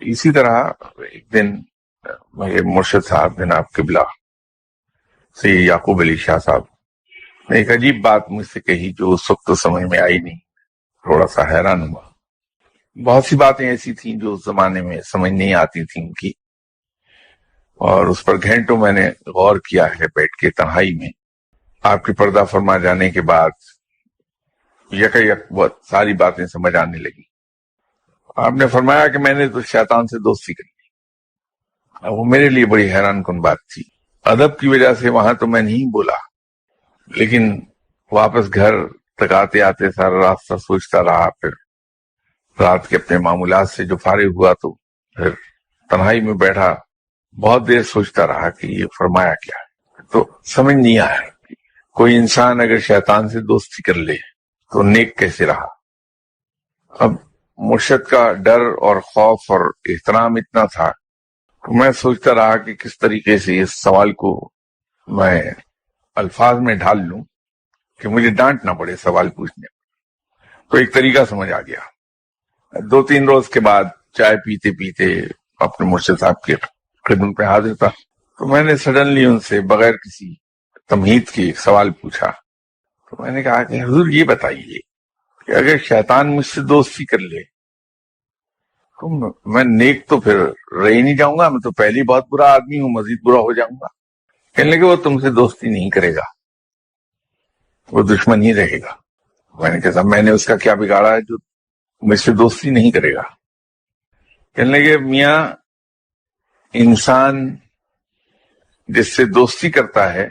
اسی طرح ایک دن میرے مرشد صاحب جناب قبلہ سید یعقوب علی شاہ صاحب نے ایک عجیب بات مجھ سے کہی جو اس وقت تو سمجھ میں آئی نہیں، تھوڑا سا حیران ہوا۔ بہت سی باتیں ایسی تھیں جو اس زمانے میں سمجھ نہیں آتی تھیں ان کی، اور اس پر گھنٹوں میں نے غور کیا ہے بیٹھ کے تنہائی میں۔ آپ کے پردہ فرما جانے کے بعد یک ساری باتیں سمجھ آنے لگی۔ آپ نے فرمایا کہ میں نے تو شیطان سے دوستی کر لی۔ وہ میرے لیے بڑی حیران کن بات تھی۔ ادب کی وجہ سے وہاں تو میں نہیں بولا، لیکن واپس گھر تک آتے آتے سارا راستہ سوچتا رہا۔ پھر رات کے اپنے معمولات سے جو فارغ ہوا تو پھر تنہائی میں بیٹھا بہت دیر سوچتا رہا کہ یہ فرمایا کیا ہے۔ تو سمجھ نہیں آیا کوئی انسان اگر شیطان سے دوستی کر لے تو نیک کیسے رہا۔ اب مرشد کا ڈر اور خوف اور احترام اتنا تھا تو میں سوچتا رہا کہ کس طریقے سے اس سوال کو میں الفاظ میں ڈھال لوں کہ مجھے ڈانٹ نہ پڑے سوال پوچھنے۔ تو ایک طریقہ سمجھ آ گیا۔ 2-3 روز کے بعد چائے پیتے پیتے اپنے مرشد صاحب کی خدمت میں حاضر تھا، تو میں نے سڈنلی ان سے بغیر کسی تمہید کے ایک سوال پوچھا۔ تو میں نے کہا کہ حضور یہ بتائیے کہ اگر شیطان مجھ سے دوستی کر لے تو میں نیک تو پھر رہ ہی نہیں جاؤں گا، میں تو پہلے بہت برا آدمی ہوں، مزید برا ہو جاؤں گا۔ کہنے لگے وہ تم سے دوستی نہیں کرے گا، وہ دشمن ہی رہے گا۔ میں نے کہا میں نے اس کا کیا بگاڑا ہے جو مجھ سے دوستی نہیں کرے گا؟ کہنے لگے میاں انسان جس سے دوستی کرتا ہے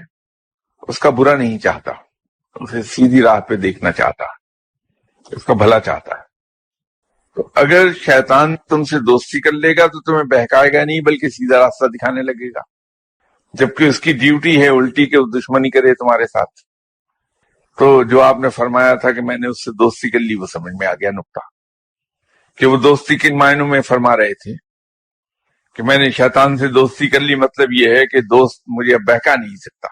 اس کا برا نہیں چاہتا، اسے سیدھی راہ پہ دیکھنا چاہتا، اس کا بھلا چاہتا ہے۔ تو اگر شیطان تم سے دوستی کر لے گا تو تمہیں بہکائے گا نہیں بلکہ سیدھا راستہ دکھانے لگے گا، جبکہ اس کی ڈیوٹی ہے الٹی کہ وہ دشمنی کرے تمہارے ساتھ۔ تو جو آپ نے فرمایا تھا کہ میں نے اس سے دوستی کر لی، وہ سمجھ میں آ گیا نکتہ کہ وہ دوستی کن معنوں میں فرما رہے تھے کہ میں نے شیطان سے دوستی کر لی، مطلب یہ ہے کہ دوست مجھے اب بہکا نہیں سکتا۔